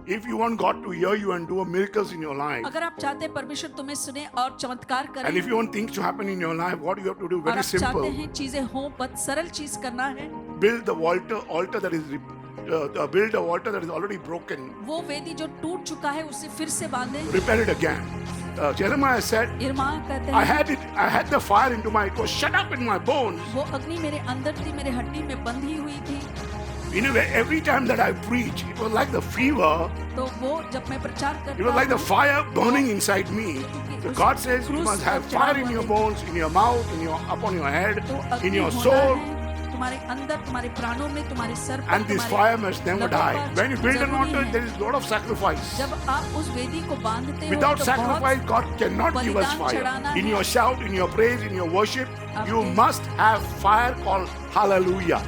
If you want God to hear you and do miracles in your life, अगर आप चाहते हैं परमेश्वर तुम्हें सुने और चमत्कार करे, and if you want things to happen in your life, what you have to do, और very आप चाहते simple, हैं चीजें हो, बस सरल चीज करना है। build the altar that is build a altar that is already broken, वो वेदी जो टूट चुका है उसे फिर से बांधे। repair it again. Jeremiah said, यिर्मयाह कहते I हैं had the fire into my, it was shut up in my bones. वो अग्नि मेरे अंदर थी, मेरे हड्डी में बंधी हुई थी। You know, every time that I preach, it was like the fever, तो वो जब मैं प्रचार it करता was like the हूँ, fire burning inside me. So God says you must have fire in your bones, in your mouth, upon your head, तो in अग्नि your होना soul, है तुम्हारे अंदर, तुम्हारे प्राणों में, तुम्हारे सर पर, and this तुम्हारे fire must never लबों die. पर When you build an जरूरी altar, है। there is a lot of sacrifice. जब आप उस वेदी को बांधते हो Without तो sacrifice, God cannot give us बलिदान fire. चढ़ाना In है। your shout, in your praise, in your worship, you आपके- must have fire called hallelujah.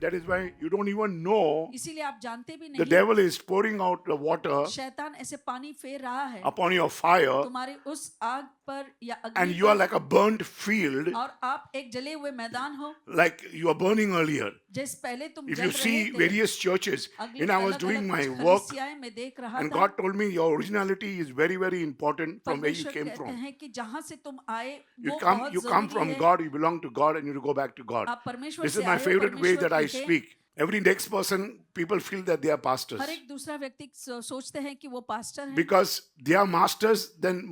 That is why you don't even know इसीलिए आप जानते भी the नहीं devil is pouring out the water शैतान ऐसे पानी फेर रहा है upon your fire, तुम्हारे उस आग पर या and अग्नि you are पर, like a burnt field, और आप एक जले हुए मैदान हो, like you were burning earlier. जिस पहले तुम If जल you रहे see थे। various churches, अगली when I was अलग-अलग doing my कुछ work, कलीसियाएं मैं देख रहा and था। God told me your originality is very, very important from where you परमेश्वर came कहते from. हैं कि जहाँ से तुम आए You वो come, बहुत you come जरूरी from है। God, you belong to God, and you go back to God. आप परमेश्वर This से is my आए हो, favorite way परमेश्वर that I के हैं। speak. Every next person, people feel that they are pastors. हर एक दूसरा व्यक्ति सोचते हैं कि वो पास्टर है, Because they are masters, then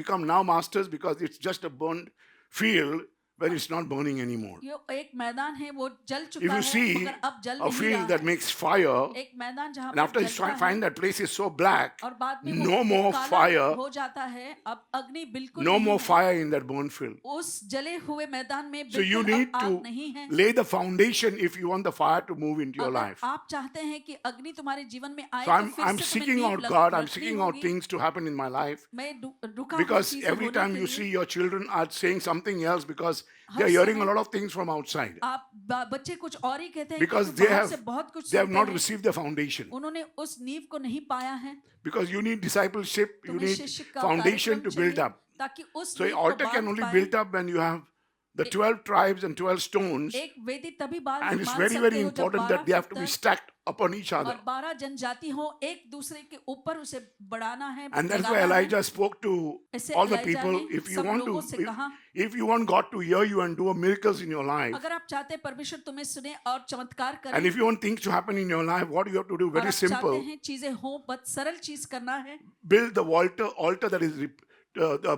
become now masters because it's just a burned field where it's not burning anymore. ये एक मैदान है वो जल If चुका you है see मगर अब जल a नहीं field रहा that है। makes fire, एक मैदान जहाँ and after पर you जलता है find that place is so black, और बाद में वो no more काला fire, हो जाता है, अब अग्नि बिल्कुल no नहीं more है। fire in that burned field. उस जले हुए मैदान में So you बिल्कुल need अब आग to नहीं है। lay the foundation if you want the fire to move into your अगर life. आप चाहते हैं कि अग्नि तुम्हारे जीवन में आए So तो फिर I'm से तुम्हें seeking नींव out God, I'm रखनी seeking out होगी। things to happen in my life. मैं रुका हूँ Because चीजें every होने time के you लिए। see your children are saying something else because her they're hearing a समय lot of things from outside. आप बच्चे कुछ और ही कहते हैं Because क्योंकि they बाहर have से बहुत कुछ they have सुनते not हैं। received the foundation. उन्होंने उस नींव को नहीं पाया है। Because you need discipleship, you तुम्हें need शिष्य का foundation to कार्यक्रम build चाहिए up. ताकि उस So नींव the को altar can बांध only पाए। build up when you have the 12 tribes and 12 stones, एक वेदी तभी बांध and it's बांध very, सकते very हो जब important that they have to be 12 stacked upon each other. और 12 जनजाति हो, एक दूसरे के ऊपर उसे बढ़ाना है, And that's why लगाना है। Elijah spoke to ऐसे all the एलिजा people, ने if you सब want लोगों से to, कहा, if you want God to hear you and do miracles in your life, अगर आप चाहते हैं परमेश्वर तुम्हें सुने और चमत्कार करे, and if you want things to happen in your life, what you have to do, और very आप चाहते simple, हैं चीजें हो, बस सरल चीज करना है। build the altar that is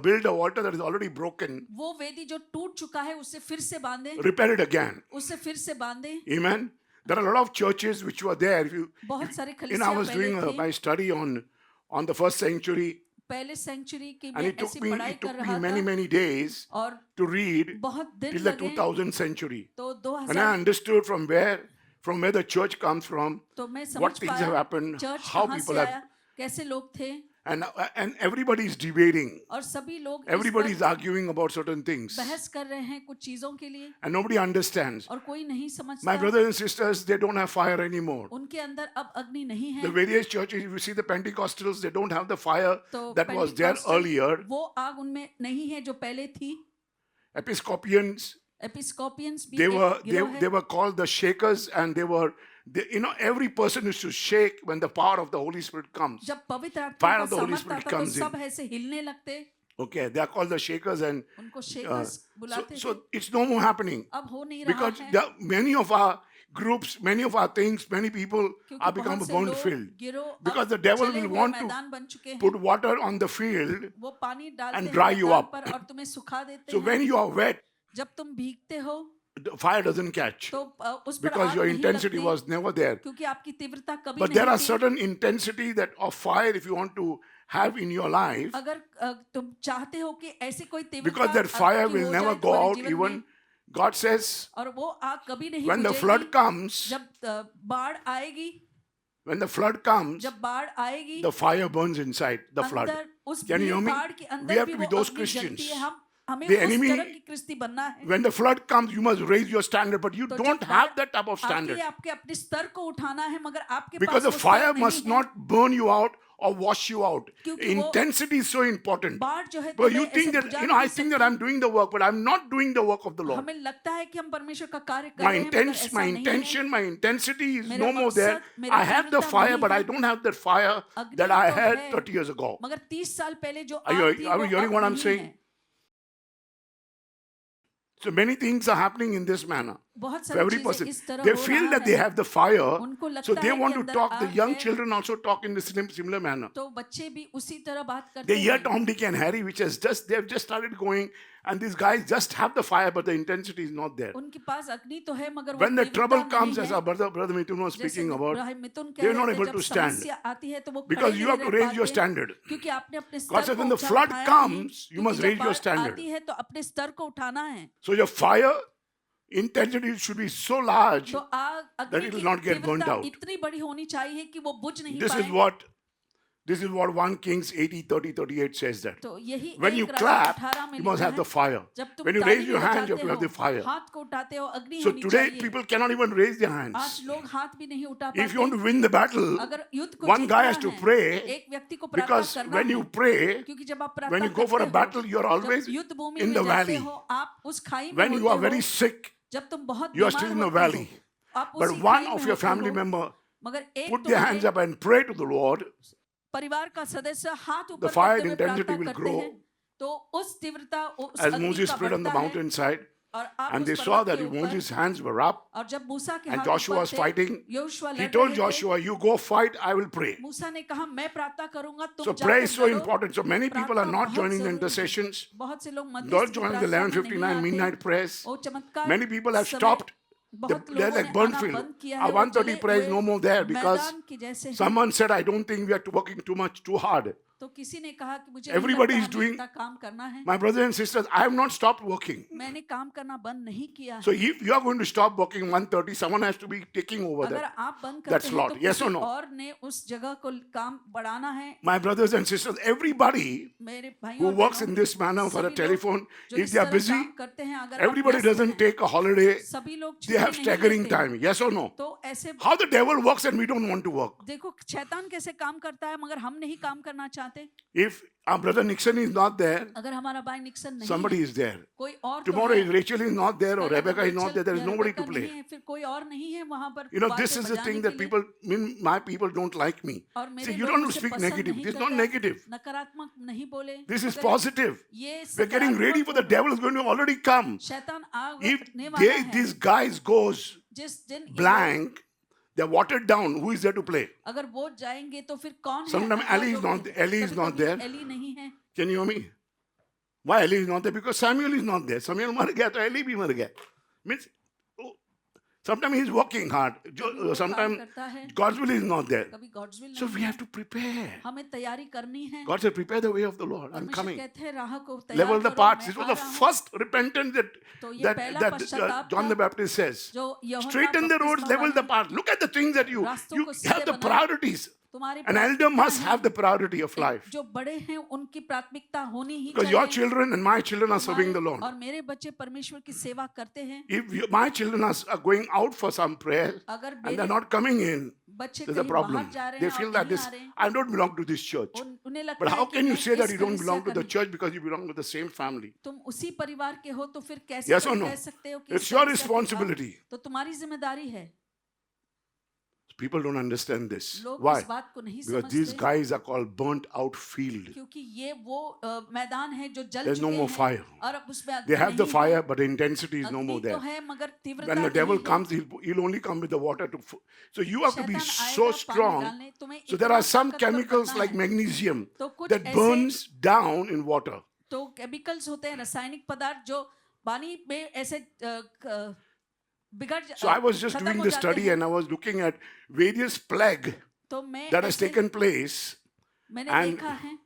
build a altar that is already broken, वो वेदी जो टूट चुका है उसे फिर से बांधे, repair it again. उसे फिर से बांधे। Amen. There are a lot of churches which were there. बहुत सारे You know, I कलीसिया was doing पहले थे, my study on the first century, पहले सेंचुरी की and मैं it took ऐसी me पढ़ाई कर रहा many, था many days और to read बहुत दिन till the लगे। 2000 century. तो And I 2000 understood from where the church comes from, तो मैं what समझ things have पाया happened, चर्च how कहाँ people से have, आया, कैसे लोग थे, and everybody is debating. और सभी लोग इस Everybody पर is arguing about certain things, बहस कर रहे हैं कुछ चीजों के लिए and nobody understands. और कोई नहीं My समझता। brothers and sisters, they don't have fire anymore. उनके अंदर अब अग्नि नहीं है। The various churches, if you see the Pentecostals, they don't have the fire तो that was there Pentecostal earlier. वो आग उनमें नहीं है जो पहले थी। Episcopalians, एपिस्कोपियंस भी they एक were गिरोह है। they were called the shakers, and every person used to shake when the power of the Holy Spirit comes. जब पवित्र आत्मा Fire का of the Holy सामर्थ Spirit आता तो comes in. सब ऐसे हिलने लगते, Okay, they are called the shakers, and उनको शेकर्स so, बुलाते थे। so it's no more happening अब हो नहीं रहा because है many of our groups, many of our things, many people क्योंकि are become a बहुत से burned लोग field गिरोह because अब the devil जले will हुए want to मैदान बन चुके हैं। put water on the field. वो पानी डालते and हैं dry you मैदान up. पर और तुम्हें सुखा देते So हैं। when you are wet, जब तुम भीगते हो the fire doesn't catch तो उस पर because आग your नहीं intensity लगती, was never there. क्योंकि आपकी तीव्रता कभी But नहीं there are थी। certain intensity that of fire if you want to have in your life, अगर तुम चाहते हो कि ऐसी कोई तीव्रता because that fire आपकी will हो never जाए go तुम्हारे out. जीवन Even में, God says, और वो आग कभी नहीं when the बुझेगी। flood comes, जब बाढ़ आएगी, when the flood comes, जब बाढ़ आएगी, the fire burns inside the flood. अंदर उस Can you hear me? बाढ़ के We अंदर have भी to be वो those अग्नि Christians. जलती है। हमें The उस enemy, तरह की क्रिस्ती बनना है। when the flood comes, you must raise your standard, but you तो don't जब have बाढ़ that type of standard आपके अपने स्तर को उठाना है, मगर आपके because पास the वो fire स्तर must नहीं है। not burn you out or wash you out. क्योंकि वो Intensity is so important. बाढ़ जो है But तुम्हें you ऐसे think that, बुझा you know, I नहीं think that सकती। I'm doing the work, but I'm not doing the work of the Lord. हमें लगता है कि हम परमेश्वर का कार्य कर My रहे हैं, मगर ऐसा my नहीं है। intention, my intensity is मेरा no more there. मकसद, मेरी I have the तीव्रता fire, वही but I है। don't have that fire अग्नि that I तो had है, 30 years ago. मगर 30 साल पहले जो Are you- आग थी are वो you hearing अब what I'm नहीं saying? है। So many things are happening in this manner. बहुत For सारी every चीजें person, इस तरह they हो feel रहा that they है। have the fire, उनको so लगता they है want कि to अंदर talk. The आग young है, children also talk in the similar manner. तो बच्चे भी उसी तरह बात करते They hear हैं। Tom, Dick, and Harry, which has they have just started going, and these guys just have the fire, but the intensity is not there. उनके पास अग्नि तो है, मगर वो When the तीव्रता trouble नहीं comes, as है। our brother Mithun was जैसे speaking about, भाई मिथुन they कह are not रहे थे, able जब to stand. समस्या आती है तो वो Because खड़े you नहीं have to रह raise your पाते, standard. क्योंकि आपने अपने God स्तर says को when the ऊंचा flood उठाया comes, नहीं, you must क्योंकि raise जब your बाढ़ standard. आती है तो अपने स्तर को उठाना है। So your fire intensity should be so large तो आग that अग्नि it will की not get burnt तीव्रता out. इतनी बड़ी होनी चाहिए कि वो बुझ नहीं This पाए। is what 1 Kings 80:30-38 says that. तो यही When you एक राजा clap, 18 में you must लिखा have है, the fire. जब तुम When you ताली raise your भी hands, you have बजाते to have हो, the fire. हाथ को उठाते हो, अग्नि So होनी today, चाहिए। people cannot even raise their आज hands. लोग हाथ भी नहीं उठा If you want पाते। to win the battle, अगर युद्ध को one guy जीतना has to है, pray, एक व्यक्ति को प्रार्थना because करना when है, you pray, क्योंकि जब आप when प्रार्थना you go for a करते battle, हो, you're always जब युद्ध भूमि in में the जाते valley. हो, आप उस खाई में When you होते are very हो, sick, जब तुम बहुत you are बीमार still in the होते हो, valley. आप But उसी one खाई of में your होते family हो, member मगर एक put their hands तुम्हारे up and pray to the Lord, परिवार का सदस्य हाथ the ऊपर fire करते हुए intensity प्रार्थना will करते grow हैं, तो उस तीव्रता उस as अग्नि Moses का prayed on the बढ़ता है। mountainside. और आप And उस they saw पर्वत that के ऊपर, Moses' hands were up, और जब मूसा के and हाथ Joshua ऊपर was थे, fighting. योशुआ He लड़ told रहे थे, Joshua, "You go fight, I will pray." मूसा ने कहा मैं प्रार्थना करूंगा, तुम So जाकर prayer is so लड़ो। important. So many people are प्रार्थना not बहुत joining the जरूरी है। intercessions, बहुत से लोग not मध्यस्थ की joining the प्रार्थना में नहीं 11:59 आते। midnight prayers. वो चमत्कार Many people have समय stopped. बहुत They're लोगों like ने burnt आना field. बंद किया Our है, वो 130 जले prayer is हुए no more there because मैदान की जैसे हैं। someone said, "I don't think we are working too hard." तो किसी ने कहा कि मुझे Everybody नहीं is लगता doing- हमें इतना काम करना है। My brothers and sisters, I have not stopped working. मैंने काम करना बंद नहीं किया So है। if you are going to stop working 1:30, someone has to be taking over अगर that. आप बंद that करते हैं slot. तो Yes or किसी no? और ने उस जगह को काम बढ़ाना है। My brothers and sisters, everybody मेरे भाइयों who और works बहनों, in this manner for a सभी लोग telephone, जो if इस they are तरह busy, काम करते हैं, अगर आप everybody व्यस्त doesn't हैं, take a holiday. सभी लोग They छुट्टी have नहीं staggering लेते। time. Yes or no? तो ऐसे How the devil works and we don't want to work. देखो शैतान कैसे काम करता है, मगर हम नहीं काम करना चाहते। If our brother Nixon is not there, अगर हमारा भाई निक्सन नहीं somebody है, is there. कोई और तो Tomorrow, है। if Rachel is not there or कल अगर Rebecca is not Rachel there, there is या nobody to रेबेका play. नहीं है, फिर कोई और नहीं है वहाँ पर You know, this बाजें is the बजाने thing के that लिए। my people don't like me. और See, मेरे you लोग don't मुझे speak पसंद negative. नहीं This is not करता, negative. नकारात्मक नहीं बोले। This is मगर positive. ये We're getting ready for the devil is going to already come. शैतान If आने वाला है। these guys goes जिस दिन ये blank, they're watered down. Who is there to play? अगर वो जाएंगे तो फिर कौन है? Sometimes अगला Ellie is जो not- खेले? Ellie is not कभी-कभी there. एली नहीं है। Can you hear me? Why Eli is not there? Because Samuel is not there. Samuel मर गया तो Eli भी मर गया. Means sometimes he is working hard. कभी वो Sometimes काम करता है, God's will is not there. कभी God's will So नहीं we है। have to prepare. हमें तैयारी करनी है। God said, "Prepare the way of the Lord. I'm परमेश्वर coming. कहते हैं राह को तैयार Level the करो, paths." मैं This was आ the रहा हूँ। first repentance तो ये that पहला that पश्चाताप John था, the Baptist says. जो यूहन्ना Straighten the roads, बपतिस्मा level the वाले path. Look at the things that you रास्तों को have सीधे the बनाओ। priorities. तुम्हारी An elder प्राथमिकता must है। have the priority of एक life. जो बड़े हैं उनकी प्राथमिकता होनी ही Because your चाहिए। children and my children are serving the तुम्हारे Lord. और मेरे बच्चे परमेश्वर की सेवा करते हैं। If my children are going out for some prayer अगर and मेरे they're not coming in, बच्चे there's a कहीं problem. बाहर जा रहे They हैं feel और that नहीं this, आ रहे हैं, I don't belong to this church. उन्हें लगता But है how कि can you मैं say that इस you don't कलीसिया belong to का the नहीं। church because you belong to the same family? तुम उसी परिवार के हो तो फिर कैसे Yes तुम or no? कह सकते हो कि It's इस your कलीसिया के हो? responsibility. तो तुम्हारी जिम्मेदारी है। People don't understand this. लोग Why? इस बात को नहीं Because these समझते guys are called burnt out field. क्योंकि ये वो मैदान है जो जल There's no चुके more हैं fire. और अब उसमें अग्नि They have the नहीं fire, है। but the intensity is no अग्नि more तो there. है मगर तीव्रता When the devil नहीं है। comes, he'll only come with the water to. So you have to be शैतान आएगा so पानी strong. डालने, तुम्हें So there इतना are some ताकतवर chemicals बनना like है। magnesium तो कुछ that ऐसे burns down in water. तो केमिकल्स होते हैं, रासायनिक पदार्थ जो पानी में ऐसे बिगड़ So I was just खत्म doing हो the जाते study हैं। and I was looking at various plague तो मैं that has ऐसे taken place, मैंने and देखा है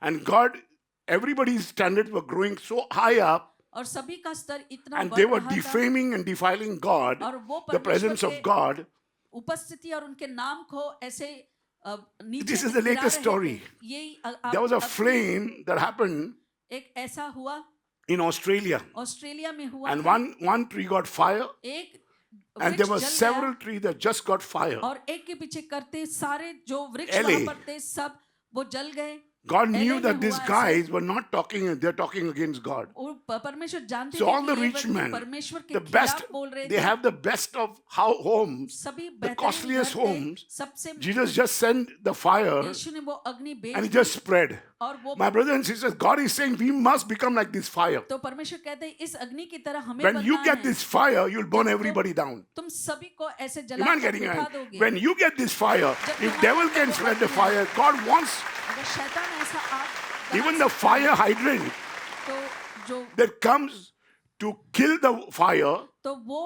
and God, everybody's standards were growing so high up, और सभी का स्तर इतना and बढ़ they were रहा था defaming and defiling God, और वो the परमेश्वर presence के of God. उपस्थिति और उनके नाम को ऐसे नीचे This is the गिरा latest रहे story. थे। यही There was a अब flame that happened एक ऐसा हुआ in Australia, ऑस्ट्रेलिया में हुआ and था। one tree got fire, एक and there वृक्ष were जल several गया trees that just got fire. और एक के पीछे करते सारे जो वृक्ष LA. वहां पर थे सब वो जल गए। God knew LA that में these हुआ ऐसे। guys were not talking, they're talking against God. और परमेश्वर जानते So थे all कि the ये rich व्यक्ति men, परमेश्वर के the best, खिलाफ बोल रहे they थे। have the best of homes, सभी the बेहतरीन costliest घर थे, homes. सबसे Jesus just sent the fire यीशु ने वो अग्नि भेज and it the just spread. और वो My brothers and sisters, God is saying we must become like this fire. तो परमेश्वर कहते हैं इस अग्नि की तरह हमें When you बनना get है। this fire, you'll burn जब everybody down. तुम सभी को ऐसे You जला mind कर getting बिठा it? दोगे। When you get this fire, if devil can spread the fire, God wants अगर शैतान ऐसा आग even बना the सकता है, fire hydrant तो जो that comes to kill the fire तो वो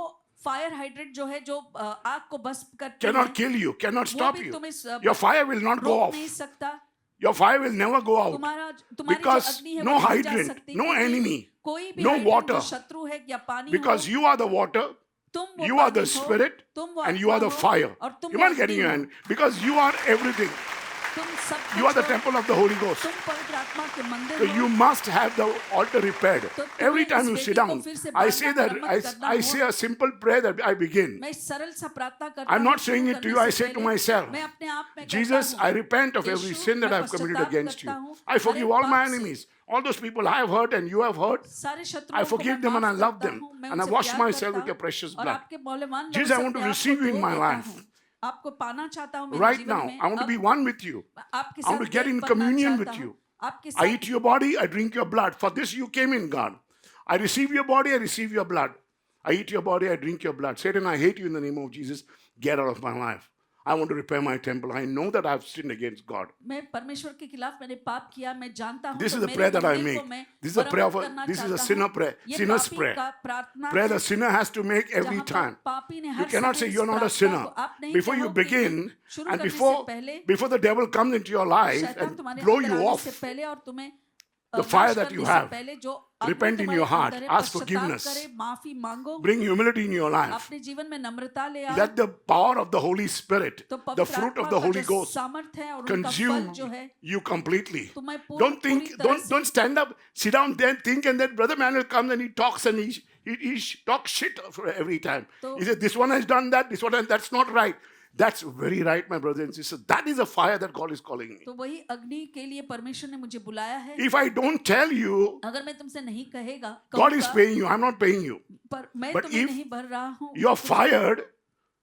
फायर हाइड्रेट जो है जो आग को भस्म करती cannot है, kill you, cannot वो stop भी you. तुम्हें Your fire will not go रोक off. नहीं सकता। Your fire will never go out. तुम्हारी जो Because अग्नि है no वो नहीं जा hydrant, सकती, no क्योंकि enemy, कोई भी no हाइड्रेंट water. जो शत्रु है या पानी Because हो, you are the water, तुम वो you are the पानी हो, spirit, तुम वो and you are आत्मा the हो, fire. और तुम You वो mind getting अग्नि हो। it? Because you are everything. तुम सब You are the कुछ हो, temple of the Holy Ghost. तुम पवित्र आत्मा के मंदिर So हो। you must have the altar repaired. तो Every तुम्हें time इस you वेदी sit को down, फिर से I say that मरम्मत करना I हो। say a simple prayer that I begin. मैं सरल सा प्रार्थना करता I'm हूँ, not शुरू saying it to करने you, I से say to पहले myself. मैं अपने आप में कहता Jesus, हूँ, I repent of every Yeshu, sin that मैं I have committed पश्चाताप against you. करता हूँ, I forgive हर all एक my पाप से। enemies. All those people I have hurt and you have hurt, सारे शत्रुओं I को forgive मैं them and I माफ love करता them. हूँ, मैं And I उनसे wash प्यार myself करता with your हूँ, precious और blood. आपके मौल्यवान Jesus, लहू I से want to अपने आप receive को you in धो my देता life. हूँ। आपको पाना चाहता हूँ मेरे Right जीवन now, में। I want to अब be one with you. आपके I want साथ to get एक in बनना communion चाहता with हूँ। you. आपके I साथ eat your body, I drink your blood. For this you came in, God. I receive your body, I receive your blood. I eat your body, I drink your blood. Satan, I hate you in the name of Jesus. Get out of my life. I want to repair my temple. I know that I've sinned against God. मैं परमेश्वर के खिलाफ मैंने पाप किया, मैं जानता हूँ। This तो is the मेरे prayer that I मंदिर make. को मैं This is a prayer मरम्मत for, करना this is a चाहता sinner हूँ। prayer. ये Sinner's पापी prayer. का प्रार्थना Prayer है, the sinner has to make every जहाँ पर time. पापी ने You हर cannot समय say इस you're not a प्रार्थना sinner. को- आप नहीं Before you कहो कि begin, शुरू and करने से पहले before the devil comes into your life शैतान and तुम्हारे blow अंदर you आने off, से पहले और तुम्हें the fire नाश that करने you से have, पहले जो अग्नि repent in तुम्हारे your heart, अंदर है, ask पश्चाताप forgiveness. करे, माफी मांगो, bring humility in your life. अपने जीवन में नम्रता ले आओ। Let the power of the Holy Spirit, तो the पवित्र fruit आत्मा of the का Holy जो Ghost, सामर्थ है और उनका फल consume जो है you completely. तुम्हें Don't पूरी think, तरह से don't stand up, sit down there and think, and then Brother Manuel comes and he talks and he talks shit for every time. So- He says, this one has done that, this one has, that's not right. That's very right, my brothers and sisters. That is a fire that God is calling me. तो वही अग्नि के लिए परमेश्वर ने मुझे बुलाया है। If I don't tell you, अगर मैं तुमसे नहीं कहेगा God is कहूँगा, paying you. I'm not paying you. पर मैं But तुम्हें if नहीं भर रहा हूँ। You're fired,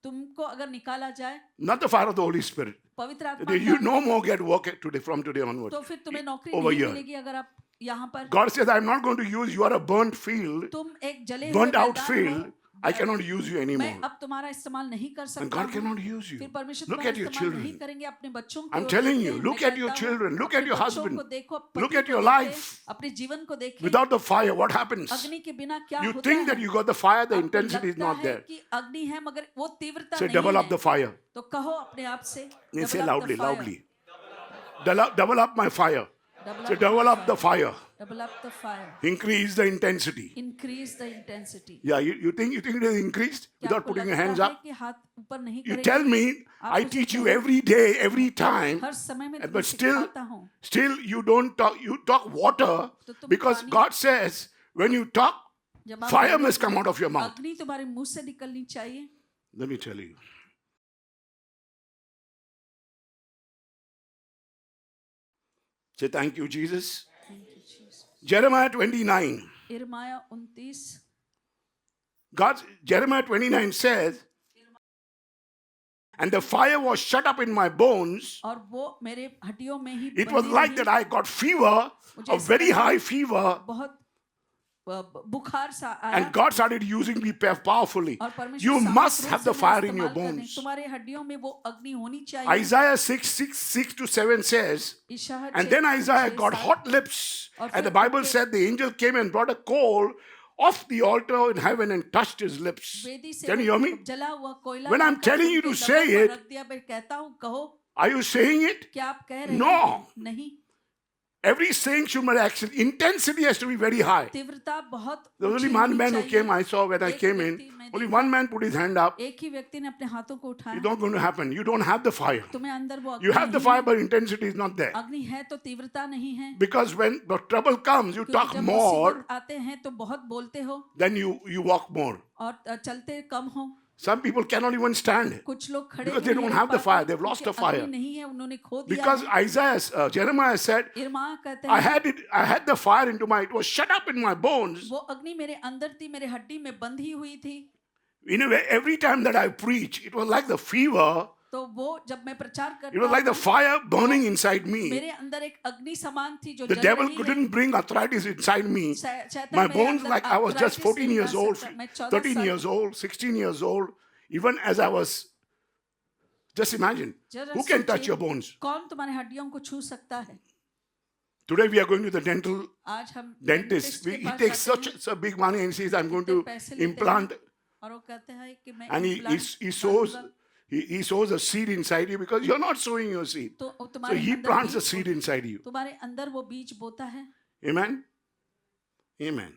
तुमको अगर निकाला जाए not the fire of the Holy Spirit. पवित्र आत्मा You का, no more get work today from today onwards. तो फिर तुम्हें नौकरी Over नहीं here. मिलेगी अगर आप यहाँ पर God says, I'm not going to use you are a burnt field, तुम एक जले हुए burnt out मैदान field. हो, I cannot use you मैं anymore. अब तुम्हारा इस्तेमाल नहीं कर And सकता God हूँ। cannot use you. फिर परमेश्वर Look तुम्हारा at your इस्तेमाल नहीं children. करेंगे। अपने बच्चों को I'm telling you, देखते हैं, look मैं at your कहता हूँ, children, look अपने at your बच्चों husband, को देखो, look पति at को your देखें, life. अपने जीवन को देखें। Without the fire, what happens? अग्नि के बिना क्या You होता think है? that you got the fire, the आपको intensity is लगता not है there. कि अग्नि है मगर वो तीव्रता Say, नहीं double up है। the fire. तो कहो अपने आप से, Then say double up the loudly, fire. loudly. Double up my fire. Double Say, up double my up the fire. Double up the fire. Increase the intensity. Increase the intensity. Yeah, you think it is increased क्या without आपको putting your लगता hands है up? कि हाथ ऊपर नहीं You करेंगे? tell me, I मुझे teach you कहो, every day, every time, हर समय में but तुम्हें still, सिखाता हूँ। still you don't talk, you talk water तो तुम because पानी- God says, when you talk, जब आप fire बोलो, must come out of your mouth. अग्नि तुम्हारे मुंह से निकलनी चाहिए। Let me tell you. Say thank you, Jesus. Thank you, Jesus. Jeremiah 29. यिर्मयाह 29 Jeremiah 29 says, and the fire was shut up in my bones. और वो मेरे हड्डियों में ही It was बंधी like रही। that I got fever, मुझे a ऐसा very लगा high fever, बहुत बुखार सा आया। and God started using me powerfully. और परमेश्वर You सामर्थ must रूप have से the मैं fire in your इस्तेमाल करने- bones. तुम्हारे हड्डियों में वो अग्नि होनी चाहिए। Isaiah 6:6-7 says, इशाया and 6, then Isaiah 6, got 7, hot lips. और And the फिर Bible उनके- said the angel came and brought a coal off the altar in heaven and touched his lips. वेदी से Can you hear me? जला हुआ कोयला When I'm locker telling you उनके to say दबे पर it, रख दिया। मैं कहता हूँ कहो, Are you saying it? क्या आप कह रहे No. हैं? नहीं। Every saying should be action. Intensity has to be very high. तीव्रता बहुत There was only ऊंची one होनी man who चाहिए। came, I saw when I एक came in. व्यक्ति मैं Only देखा, one man put his hand up. एक ही व्यक्ति ने अपने हाथों को उठाया। It's not going to happen. You don't have the fire. तुम्हें अंदर वो You अग्नि have the नहीं fire, है। but intensity is not there. अग्नि है तो तीव्रता नहीं है। Because when the trouble comes, you क्योंकि talk जब more, मुसीबत आते हैं तो बहुत बोलते हो then you walk more. और चलते कम हो। Some people cannot even stand कुछ लोग खड़े because भी they नहीं don't रह have the पाते, fire. They've lost the क्योंकि अग्नि fire. नहीं है, उन्होंने खो दिया Because है। Jeremiah said, यिर्मयाह कहते I हैं had the fire into it was shut up in my bones. वो अग्नि मेरे अंदर थी, मेरे हड्डी में बंधी हुई थी। In a way, every time that I preach, it was like the fever. तो वो जब मैं प्रचार It was करता like the हूँ, fire burning inside me. मेरे अंदर एक अग्नि समान थी जो The जल devil रही है। couldn't bring arthritis inside me. शैतान My मेरे bones, अंदर like I was just arthritis 14 नहीं years ला old, सकता। मैं 14 13 साल years old, 16 years old. Even as I was, just imagine, जरा who can touch सोचिए, your bones? कौन तुम्हारे हड्डियों को छू सकता है? Today we are going to the dental आज हम dentist. के He पास takes जाते हैं, such big money and he says, I'm going to पैसे लेते हैं, implant. और वो कहते हैं कि मैं And implant he sows डालूंगा, he sows a seed inside you because you're not sowing your seed. तो So तुम्हारे he अंदर plants a बीज seed inside you. तुम्हारे अंदर वो बीज बोता है। Amen? Amen.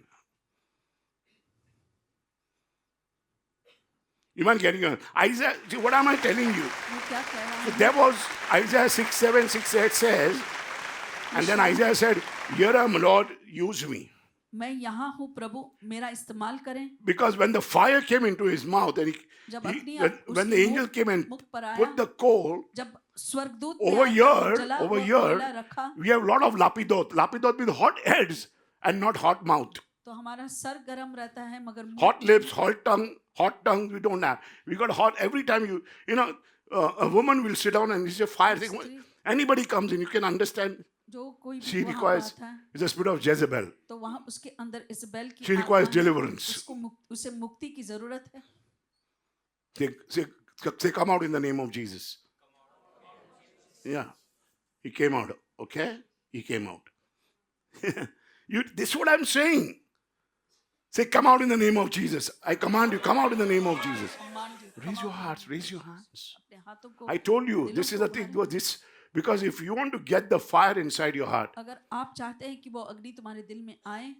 You might getting on. Isaiah, see, what am I telling you? मैं क्या कह रहा So हूँ? there was Isaiah 6, 7, 6, 8 says, and then Isaiah said, Here I am, Lord, use me. मैं यहाँ हूँ प्रभु, मेरा इस्तेमाल करें। Because when the fire came into his mouth, and जब अग्नि when the उसके angel came and मुख पर आया, put the coal, जब स्वर्गदूत ने over आकर here, जला over हुआ here, कोयला रखा, we have a lot of lapidot. Lapidot with hot heads and not hot mouth. तो हमारा सर गर्म रहता है मगर मुंह Hot lips, hot tongue, we don't have. We got hot every time a woman will sit down and it's a fire thing. Anybody comes in, you can understand. जो कोई She भी वहाँ requires, आता है, it's the spirit of Jezebel. तो वहाँ उसके अंदर इज़बेल की She आत्मा requires है, deliverance. उसे मुक्ति की जरूरत है। Say, come out in the name of Jesus. Yeah. He came out. Okay? He came out. This is what I'm saying. Say, come out in the name of Jesus. I command you, come out in the name of Jesus. Raise your hearts, raise your hands. अपने हाथों को I told you, this is the thing. Because if you want to get the fire inside your heart, अगर आप चाहते हैं कि वो अग्नि तुम्हारे दिल में आए,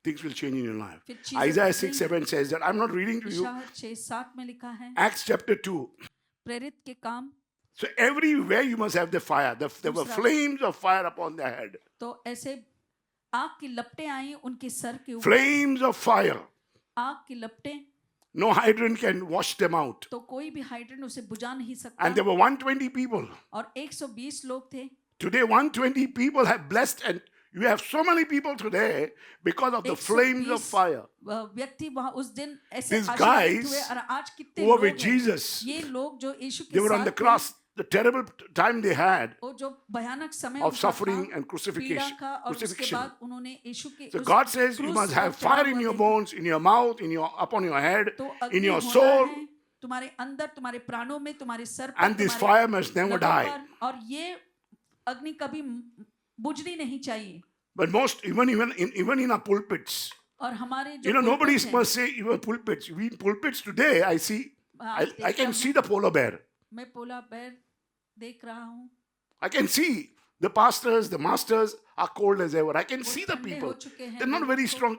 things will change in your life. फिर चीजें Isaiah बदलेंगी। 6, 7 says that. I'm not reading to you. इशाया 6:7 में लिखा है, Acts chapter 2. प्रेरित के काम। So everywhere you must have the fire. There were दूसरा- flames of fire upon their head. तो ऐसे आग की लपटें आई उनके सर के ऊपर, Flames of fire. आग की लपटें, No hydrant can wash them out. तो कोई भी हाइड्रेंट उसे बुझा नहीं सकता। And there were 120 people. और 120 लोग थे। Today, 120 people have blessed, and you have so many people today because of the flames of 120 fire. व्यक्ति वहाँ उस दिन ऐसे These आशीर्वादित guys हुए, और आज कितने Who were लोग with हैं? Jesus, ये लोग जो यीशु के they were on साथ the थे, cross. The terrible time they had वो जो भयानक समय of उनका suffering था, and crucifixion. पीड़ा का, और उसके crucifixion. बाद उन्होंने यीशु के So उस God says you क्रूस must पर have चढ़ा fire हुआ in your देखा। bones, in your mouth, upon your head, तो in अग्नि your होना soul, है तुम्हारे अंदर, तुम्हारे प्राणों में, तुम्हारे सर पर, and this तुम्हारे fire must never लबों die. पर, और ये अग्नि कभी बुझनी नहीं चाहिए। But even in our pulpits, और हमारे जो nobody pulpit हैं, must say even pulpits. We in pulpits today, I see, I can see the polar bear. मैं पोला बेर देख रहा हूँ, I can see the pastors, the masters are cold as ever. I can वो see the ठंडे हो people. चुके हैं, They're not लोगों very को strong.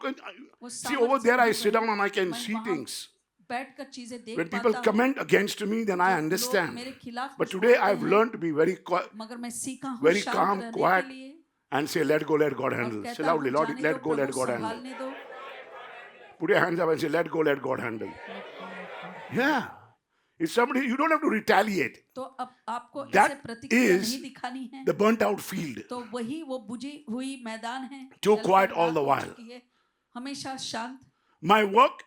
वो See, सामर्थ over से there I नहीं sit बने। down and I can मैं see वहाँ things. बैठकर चीजें देख When पाता people हूँ। comment against me, then I जब लोग understand. मेरे खिलाफ But कुछ today बोलते I've हैं, learned to be very quiet मगर मैं सीखा हूँ very शांत calm, रहने quiet, के लिए, and say, let go, let God और handle. Say कहता हूँ loudly, Lord, जाने let दो, go, let प्रभु God handle. संभालने दो। Put your hands up and say, let go, let God handle. Yeah. If somebody, you don't have to retaliate. तो अब आपको That ऐसे प्रतिक्रिया is नहीं दिखानी है, The burnt out field. तो वही वो बुझी हुई मैदान है, Too जलकर quiet all राख the हो while. चुकी है, हमेशा शांत। My work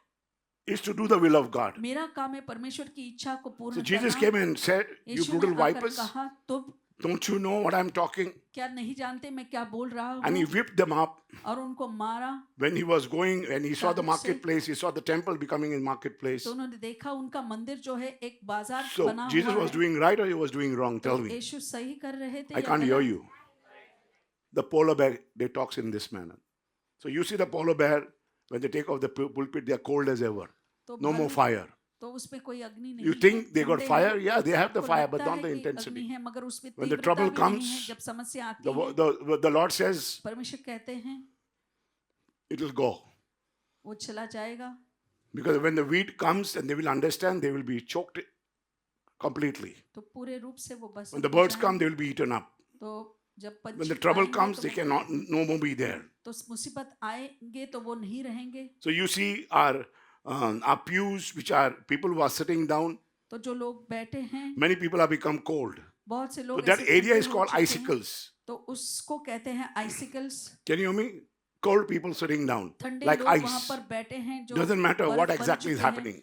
is to do the will of God. मेरा काम है परमेश्वर की इच्छा को पूर्ण So Jesus करना। came and said, you यीशु ने brutal आकर vipers, कहा, तुम don't you know what I'm talking? क्या नहीं जानते मैं क्या बोल रहा And he हूँ? whipped them up. और उनको मारा। When he was going and he saw the चाबुक से। marketplace, he saw the temple becoming a marketplace. तो उन्होंने देखा उनका मंदिर जो है एक बाजार So बना Jesus हुआ was है। doing right or he was doing wrong? Tell तो me. यीशु सही कर रहे थे I या can't hear गलत? you. The polar bear, they talks in this manner. So you see the polar bear, when they take off the pulpit, they are cold as ever. तो No more भालू- fire. तो उसमें कोई अग्नि नहीं You है, think they got ठंडे fire? हैं। Yeah, they have the आपको fire, but लगता not है the कि intensity. अग्नि है, मगर उसमें When the तीव्रता trouble भी नहीं comes, है। जब समस्या आती है, The Lord says, परमेश्वर कहते हैं it will go. वो चला जाएगा। Because when the wheat comes and they will understand, they will be choked completely. तो पूरे रूप से वो बस When the birds come, they will be eaten up. तो जब When पंछी the trouble आएंगे comes, तो they वो- cannot no more be there. तो मुसीबत आएंगे तो वो नहीं रहेंगे। So you see our our pews, which are people who are sitting down, तो जो लोग बैठे हैं, many people have become cold. बहुत से So लोग that ऐसे area ठंडे is हो called चुके हैं, icicles. तो उसको कहते हैं आइसिकल्स। Can you hear me? Cold people sitting down ठंडे like लोग वहां ice. पर बैठे हैं जो Doesn't matter बर्फ what बन exactly is चुके हैं। happening.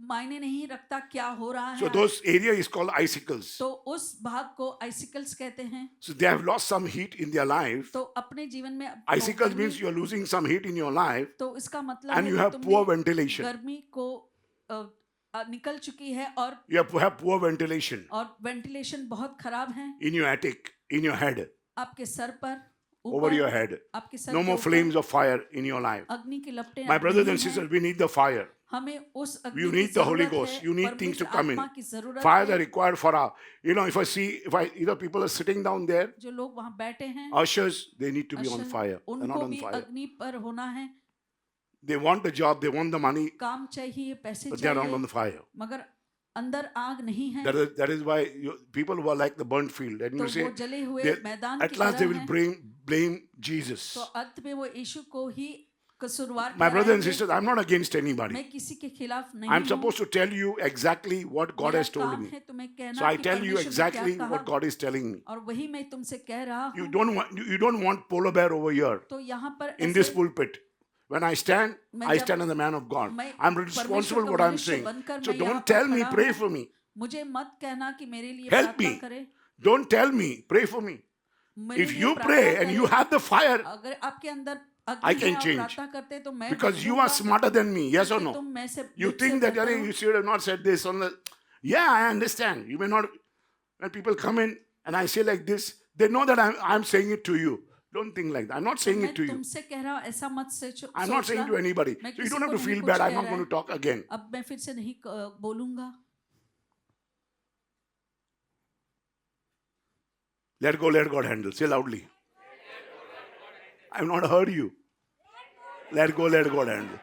मायने नहीं रखता क्या हो रहा So है, those area is called icicles. तो उस भाग को आइसिकल्स कहते हैं। So they have lost some heat in their life. तो अपने जीवन में Icicles गर्मी- means you are losing some heat in your life तो इसका मतलब and है you कि have तुमने poor ventilation. गर्मी को निकल चुकी है और You have poor ventilation ventilation बहुत खराब है in your attic, in your head, आपके सर पर, over ऊपर, your head. आपके सर No के more ऊपर flames of fire in your life. अग्नि की लपटें My अब brothers नहीं and हैं। sisters, we need the fire. हमें उस अग्नि You की need the Holy जरूरत Ghost. है, You need things to परमेश्वर come in. आत्मा की जरूरत Fires है। are required for our, if I either people are sitting down there, जो लोग वहां बैठे हैं, ushers, they need to be on Ashar, fire. They're not उनको on भी fire. अग्नि पर होना है। They want the job, they want the money, काम चाहिए, पैसे but they're not on चाहिए, the fire. मगर अंदर आग नहीं है। That is why people who are like the burnt field, and तो you say, वो जले हुए they- मैदान at की last they तरह will हैं। blame Jesus. तो अंत में वो यीशु को ही कसूरवार My brothers and ठहराएंगे। sisters, I'm not against anybody. मैं किसी के खिलाफ नहीं I'm हूँ। supposed to tell you exactly what God मेरा has told काम me. है तुम्हें कहना So I कि tell you परमेश्वर ने exactly क्या कहा, what God is telling me. और वही मैं तुमसे कह रहा You हूँ। don't want polar bear over here तो यहाँ पर in this ऐसे pulpit. When I stand, मैं I जब- stand as a man of God. मैं I'm परमेश्वर responsible का what I'm मनुष्य saying. बनकर So मैं यहाँ don't पर tell me, खड़ा pray हूँ। for me. मुझे मत कहना कि मेरे लिए Help प्रार्थना me. करे। Don't tell me, pray for me. मेरे If लिए you प्रार्थना pray and करे। you have the fire, अगर आपके अंदर I अग्नि can है और change. प्रार्थना करते तो मैं because you बदलूंगा। are smarter than me, yes or क्योंकि no? तुम में से You मुझसे think that, बेहतर "Arey, हो। you should have not said this on the. Yeah, I understand. You may not. When people come in and I say like this, they know that I'm saying it to you. Don't think like that. I'm not तो saying मैं it to you. तुमसे कह रहा हूँ ऐसा मत I'm not saying it to anybody. मैं So you किसी don't have को to नहीं feel कुछ bad. I'm कह not रहा going है। to talk again. अब मैं फिर से नहीं बोलूंगा। Let go, let God handle. Say loudly. I've not heard you. Let go, let God handle.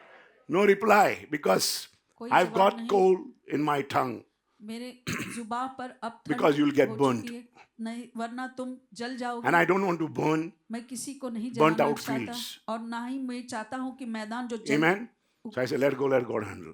No reply because कोई I've जवाब got नहीं। coal in my tongue. मेरे जुबान पर अब ठंड Because you'll get हो burnt. चुकी है। नहीं, वरना तुम जल जाओगे। And I don't want to burn. मैं किसी को नहीं burnt जलाना out चाहता, fields. और ना ही मैं चाहता हूँ कि मैदान जो जल Amen. So I say, let go, let God handle.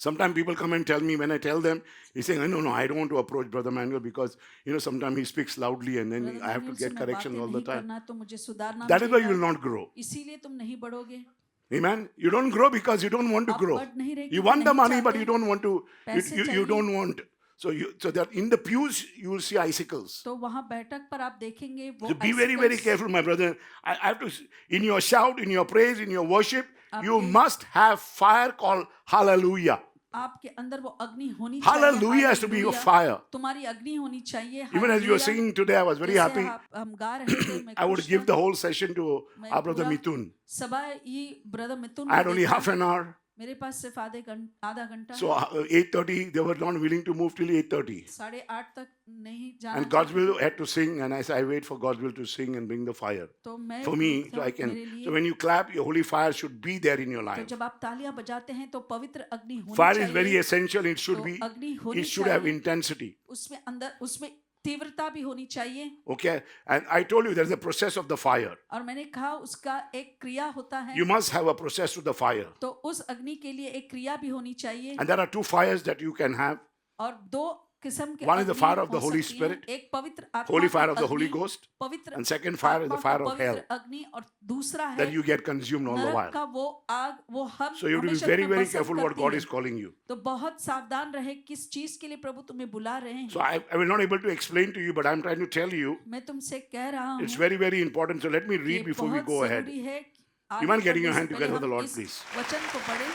Sometimes people come and tell me, when I tell them, he's saying, no, I don't want to approach Brother Manuel because, sometimes he speaks loudly and then brother I have to manual से get मैं correction बातें all the नहीं time. करना, तो मुझे सुधारना That is why नहीं you will आता। not grow. इसीलिए तुम नहीं बढ़ोगे। Amen. You don't grow because you don't want to आप grow. बढ़ नहीं रहे You क्योंकि want the नहीं money, but चाहते। you don't want to. पैसे You चाहिए। don't want. So that in the pews you will see icicles. तो वहां बैठक पर आप देखेंगे वो So be very, very icicles- careful, my brother. I have to. In your shout, in your praise, in your worship, you आपके- must have fire called hallelujah. आपके अंदर वो अग्नि होनी चाहिए। Hallelujah has to be your hallelujah. fire. तुम्हारी अग्नि होनी चाहिए। Even as you were hallelujah. singing today, I was very जैसे happy. हम गा रहे थे, मैं I would खुश give था। the whole session to मैं our brother पूरा Mithun. सभा ये ब्रदर मिथुन I had को only देखा। half an hour. मेरे पास सिर्फ आधा घंटा So 8:30, they were not willing to move till 8:30. 8:30 तक नहीं जाना And God's चाहते will थे। had to sing, and I wait for God's will to sing and bring the fire. तो मैं For me, रुक so था I can. मेरे लिए। So when you clap, your holy fire should be there in your तो life. जब आप तालियां बजाते हैं तो पवित्र अग्नि होनी Fire चाहिए। is very essential. It should तो be. अग्नि होनी It should have चाहिए। intensity. उसमें अंदर उसमें तीव्रता भी होनी चाहिए। Okay, and I told you there's a process of the fire. और मैंने कहा उसका एक क्रिया होता है। You must have a process to the fire, तो उस अग्नि के लिए एक क्रिया भी होनी चाहिए। and there are two fires that you can have. और दो किस्म के One is the अग्नि fire of हो the Holy सकती हैं। Spirit, एक पवित्र आत्मा Holy का fire of the Holy अग्नि, Ghost, पवित्र and second fire is the आत्मा fire का of hell पवित्र अग्नि, और दूसरा है that you get consumed all the नरक while. का वो आग, वो हम So you have to be हमेशा very, तुम्हें very भस्म careful what करती God है। is calling you. तो बहुत सावधान रहे किस चीज के लिए प्रभु तुम्हें बुला रहे हैं। So I will not able to explain to you, but I'm trying to tell you मैं तुमसे कह रहा हूँ it's very, very important. So let me ये read before we बहुत go ahead. जरूरी है कि You आगे mind getting your बढ़ने hand से together पहले for the हम Lord, इस please? वचन को पढ़ें।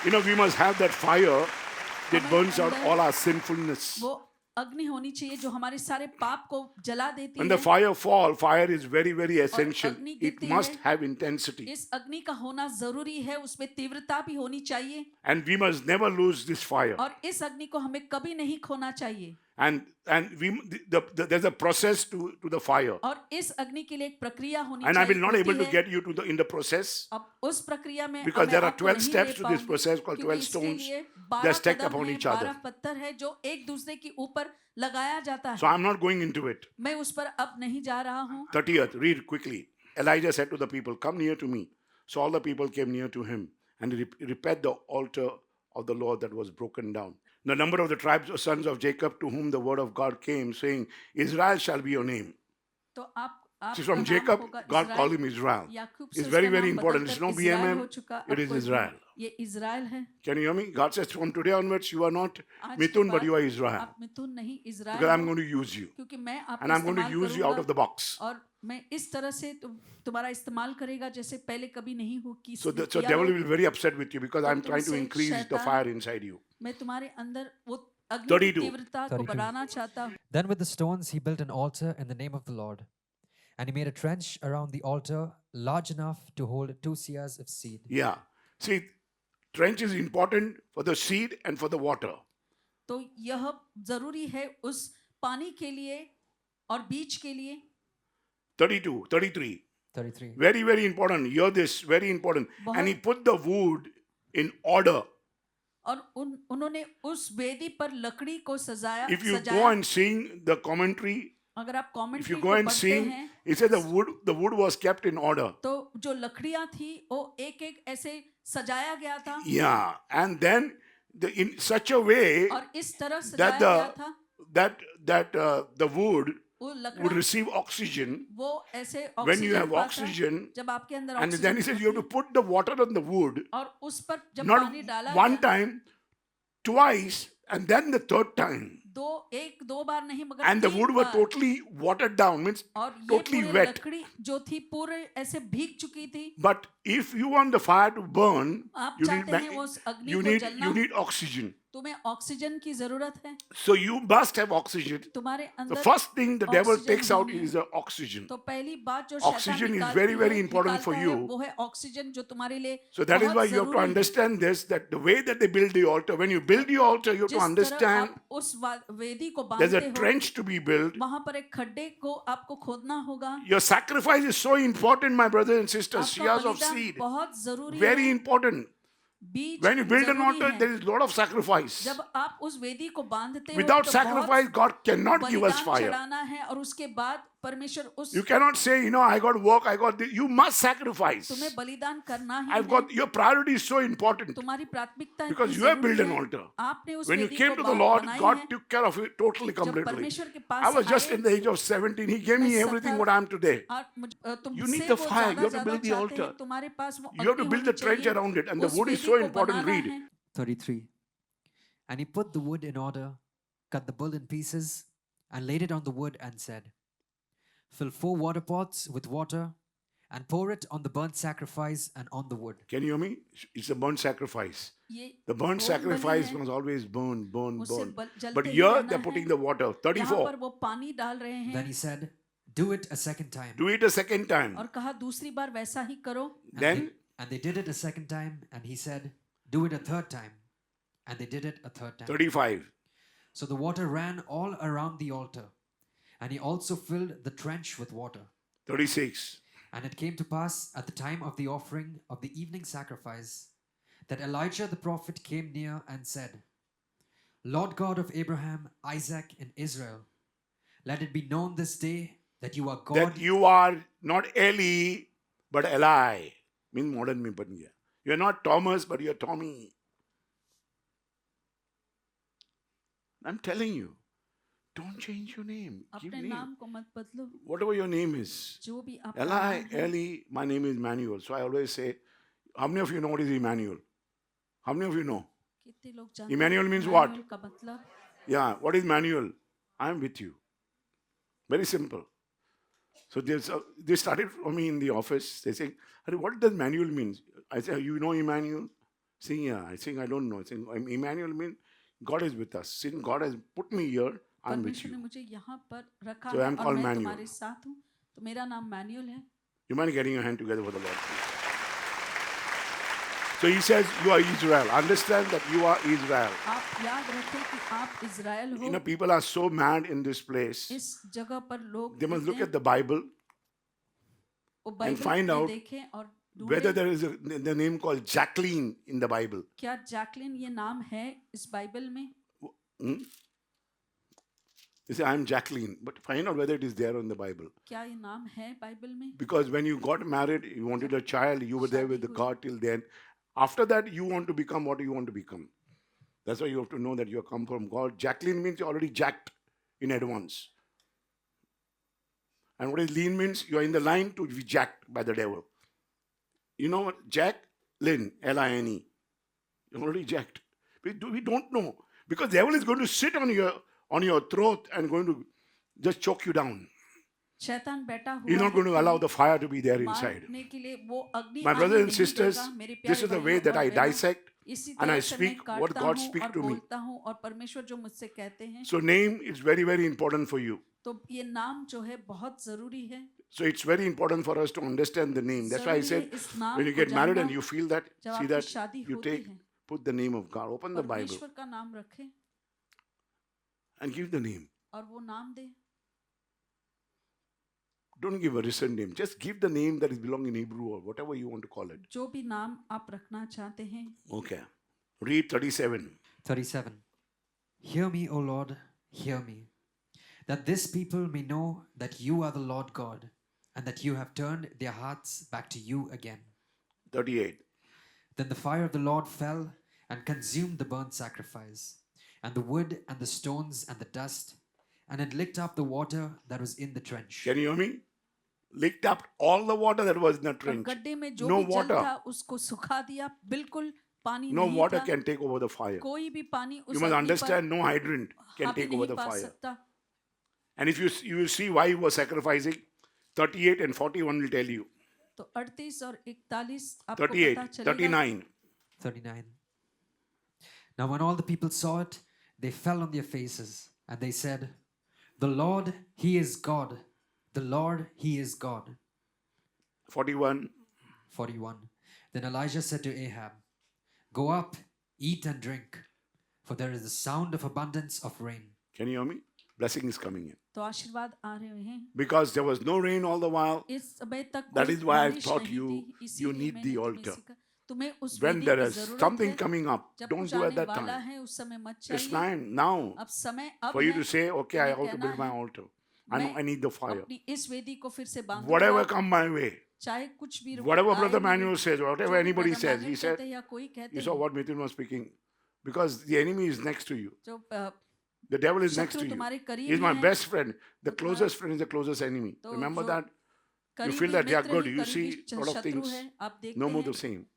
We must have that fire that हमें burns out अंदर all our sinfulness. वो अग्नि होनी चाहिए जो हमारे सारे पाप को जला देती When है। the fire is very, very essential. अग्नि It गिरती must है। have intensity. इस अग्नि का होना जरूरी है, उसमें तीव्रता भी होनी चाहिए। And we must never lose this fire. और इस अग्नि को हमें कभी नहीं खोना चाहिए। And there's a process to the fire. और इस अग्नि के लिए एक प्रक्रिया होनी And I will चाहिए। not able to होती है। get you to in the process अब उस प्रक्रिया में because मैं there are आपको 12 नहीं steps ले to this पाऊंगी, process called क्योंकि 12 इसके stones. लिए They're 12 stacked कदम upon हैं, each other. 12 पत्थर है जो एक दूसरे के ऊपर लगाया जाता So है। I'm not going into it. मैं उस पर अब नहीं जा रहा हूँ। 30th, read quickly. Elijah said to the people, come near to me. So all the people came near to him and he repaired the altar of the Lord that was broken down. The number of the tribes of sons of Jacob to whom the word of God came, saying, Israel shall be your name. तो आप See, आपका from नाम Jacob, होगा God called Israel. him Israel. याकूब से It's उसका very, very नाम important. It's बदलकर no Israel हो BMM, चुका. it अब is कोई Israel. ये इज़राइल है. Can you hear me? God says, from today onwards, you are not आज के Mithun, but बाद you are Israel. आप मिथुन नहीं Because इज़राइल I'm हो, going to use you. क्योंकि मैं आपको And I'm going to इस्तेमाल use you out करूंगा of the box. और मैं इस तरह से तुम्हारा इस्तेमाल करेगा जैसे पहले कभी नहीं हो कि So the किया devil हो. will be very upset with you because तो I'm trying to तुमसे increase the शैतान- fire inside you. मैं तुम्हारे अंदर वो अग्नि 32. की तीव्रता को 32. बढ़ाना चाहता हूँ. Then with the stones he built an altar in the name of the Lord. And he made a trench around the altar large enough to hold 2 seahs of seed. Yeah. See, trench is important for the seed and for the water. तो यह जरूरी है उस पानी के लिए और बीज के लिए. 32, 33. 33. Very, very important. Hear this, very important. And he put the wood in order. और उन्होंने उस वेदी पर लकड़ी को सजाया. If you go सजाया. and sing the commentary, अगर आप if कमेंट्री you को go and पढ़ते sing, हैं it says the wood was kept in order. तो जो लकड़ियां थी वो एक एक ऐसे सजाया गया था. Yeah. And then in such a way और इस तरह that सजाया गया था the wood वो would लकड़ा receive oxygen. वो ऐसे When you ऑक्सीजन have पाता. oxygen, जब आपके अंदर and then he oxygen says you have to होती put the water on the wood, है और उस पर जब not पानी डाला one गया, time, twice, and then the third time. दो बार नहीं मगर And the तीन wood was bar. totally watered down, means और ये totally पूरी wet. लकड़ी जो थी पूरे ऐसे भीग चुकी थी. But if you want the fire to burn, आप you चाहते हैं need, उस अग्नि you को need, जलना. you need oxygen. तुम्हें ऑक्सीजन की जरूरत है. So you must have oxygen. तुम्हारे The अंदर first thing the devil oxygen takes out होनी है. is the oxygen. तो पहली बात जो Oxygen शैतान is निकालती very, very है, important for निकालता you. है, वो है ऑक्सीजन जो तुम्हारे लिए So that is बहुत why you have to जरूरी है. understand this, that the way that they build the altar, when you build the altar, you have to जिस तरह understand आप उस वेदी को there's बांधते a हो trench to be built. वहां पर एक खड्डे को आपको खोदना होगा. Your sacrifice is so important, my brothers and sisters. आपका Shears of बलिदान seed. बहुत जरूरी Very है. important. बीज When you build an जरूरी altar, है. there is a lot of sacrifice. जब आप उस वेदी को बांधते हो Without तो sacrifice, God cannot give us बलिदान fire. चढ़ाना है और उसके बाद परमेश्वर उस You cannot say, I got work, I got this. You must sacrifice. तुम्हें बलिदान करना ही I've है. got your priority is so important तुम्हारी प्राथमिकता because इतनी you have built जरूरी an है. altar. आपने उस When you वेदी came को to the Lord, बनाई God है. took care of it totally, जब completely. परमेश्वर के पास I was just आए, in the age of 17. He gave me मैं everything 17 what I am today. और You need तुमसे the वो fire. You have to ज़्यादा build the चाहते altar. हैं. तुम्हारे पास वो You have to अग्नि build the होनी trench चाहिए. around it. And the उस wood is वेदी so को important. बनाना Read. है. 33. And he put the wood in order, cut the bull in pieces, and laid it on the wood and said, Fill 4 water pots with water and pour it on the burnt sacrifice and on the wood. Can you hear me? It's a burnt sacrifice. ये The burnt home Bali sacrifice है. must always burn, burn, उससे burn. जलते But he here रहना they're है. putting the water. यहाँ 34. पर वो पानी डाल रहे Then हैं he said, Do it a second time. Do it a second time. और कहा दूसरी बार वैसा ही करो. Then And they did it a second time, and he said, Do it a third time. And they did it a third time. 35. So the water ran all around the altar, and he also filled the trench with water. 36. And it came to pass at the time of the offering of the evening sacrifice that Elijah the prophet came near and said, Lord God of Abraham, Isaac, and Israel, let it be known this day that you are God. That you are not Eli, but Eli. Means modern में बन गया. You're not Thomas, but you're Tommy. I'm telling you, don't change your name. Keep अपने name. नाम को मत बदलो. Whatever your name is. जो भी आपका Eli, नाम है. Eli, my name is Manuel. So I always say, how many of you know what is Emmanuel? How many of you know? कितने लोग जानते हैं? Emmanuel means what? Emmanuel का मतलब Yeah, what is Manuel? I am with you. Very simple. So they started for me in the office. They say, what does Manuel mean? I say, you know Emmanuel? Saying, yeah. I think I don't know. Saying, Emmanuel means God is with us. Since God has put me here, I'm with परमेश्वर ने you. मुझे यहाँ पर रखा So है I'm और called मैं Manuel. तुम्हारे साथ हूँ. तो मेरा नाम मैनुअल है. You mind getting your hand together for the Lord, please? So he says, you are Israel. Understand that you are Israel. आप याद रखें कि आप इज़राइल हो. People are so mad in this place. इस जगह पर लोग They must look इतने- at the Bible वो and बाइबल find में out देखें और whether ढूंढें there is the name called Jacqueline in the Bible. क्या जैकलिन ये नाम है इस बाइबल में. Hmm? You say, I'm Jacqueline, but find out whether it is there in the Bible. क्या ये नाम है बाइबल में? Because when you got married, you wanted a child, you were there with the God till then. After that, you want to become what you want to become. That's why you have to know that you have come from God. Jacqueline means you're already jacked in advance. And what is lean means you're in the line to be jacked by the devil. You know what? Jack, Lynn, L-I-N-E. You're already jacked. We don't know. Because the devil is going to sit on your throat and going to just choke you down. शैतान बैठा हुआ He's not है going to allow the fire to be there inside. मारने के लिए वो अग्नि My brothers आने and नहीं sisters, देगा, मेरे this is प्यारे the way भाइयों that और I बहनों। dissect इसी and I तरह से मैं speak what काटता God हूँ speak और to me. बोलता हूँ और परमेश्वर जो मुझसे कहते हैं। So name is very, very important for you. तो ये नाम जो है बहुत जरूरी है। So it's very important for us to understand the name. That's why I जरूरी said, है इस नाम when you को get married जानना, and you feel that, जब see आपकी that, शादी you होती take, है, put the name of God, open the Bible परमेश्वर का नाम रखें and give the name. और वो नाम दे। Don't give a recent name. Just give the name that is belong in Hebrew or whatever you want to call it. जो भी नाम आप रखना चाहते हैं। Okay. Read 37. 37. Hear me, O Lord, hear me, that this people may know that you are the Lord God, and that you have turned their hearts back to you again. 38. Then the fire of the Lord fell and consumed the burnt sacrifice, and the wood and the stones and the dust, and it licked up the water that was in the trench. Can you hear me? Licked up all the water that was in the और trench. गड्ढे में जो No भी जल water. था उसको सुखा दिया, बिल्कुल पानी No नहीं water था। can take over the fire. कोई भी पानी उस You must अग्नि पर understand, no hydrant can हावी take over नहीं the पा fire. सकता। And if you will see why he was sacrificing, 38 and 41 will tell you. तो 38 और 41 आपको 38, पता चलेगा। 39. 39. Now when all the people saw it, they fell on their faces, and they said, The Lord, He is God. The Lord, He is God. 41. 41. Then Elijah said to Ahab, Go up, eat and drink, for there is the sound of abundance of rain. Can you hear me? Blessing is coming in. तो आशीर्वाद आ रहे हैं। Because there was no rain all the while. इस समय तक That कोई is why I बारिश taught नहीं you, थी, you इसीलिए need मैंने the तुम्हें altar. सिखा- तुम्हें उस When वेदी there की is जरूरत something है। coming up, जब don't कुछ do at आने that वाला time. है उस समय मत It's चाहिए। time now अब समय अब for you है to say, okay, I तुम्हें have to कहना build my है, altar. I need the fire. अपनी इस वेदी को फिर से बांधूंगा। Whatever come my way, चाहे कुछ भी whatever आए Brother मेरे- Manuel says, whatever जो भी anybody Brother says, Manuel he said, कहते हैं या कोई कहते you saw हैं, what Mithun was speaking. Because the enemy is next to you. जो The devil is next शत्रु to you. तुम्हारे करीब He's my हैं, best friend. The तो closest friend is the closest enemy. तो Remember जो that? You करीबी feel that they are Mitra good. He You करीबी see a lot of शत्रु things है, आप देखते no more हैं, the same.